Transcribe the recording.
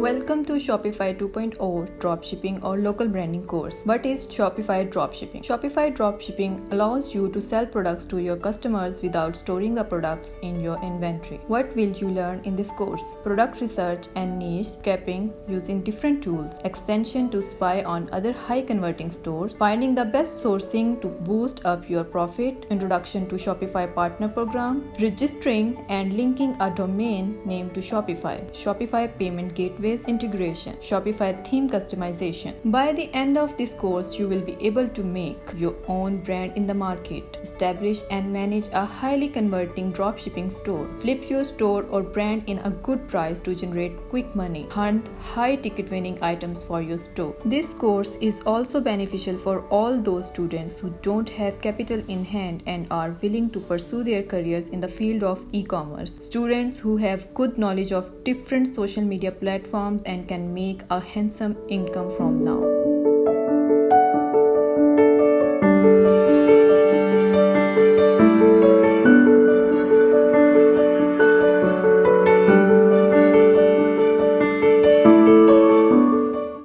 Welcome to Shopify 2.0 Dropshipping or Local Branding course. What is Shopify Dropshipping? Shopify Dropshipping allows you to sell products to your customers without storing the products in your inventory. What will you learn in this course? Product research and niche scraping using different tools, extension to spy on other high converting stores, finding the best sourcing to boost up your profit, introduction to Shopify Partner Program, registering and linking a domain name to Shopify, Shopify Payment Gateway integration, Shopify theme customization. By the end of this course, you will be able to make your own brand in the market, establish and manage a highly converting dropshipping store, flip your store or brand in a good price to generate quick money, hunt high ticket winning items for your store. This course is also beneficial for all those students who don't have capital in hand and are willing to pursue their careers in the field of e-commerce. Students who have good knowledge of different social media platforms and can make a handsome income from now.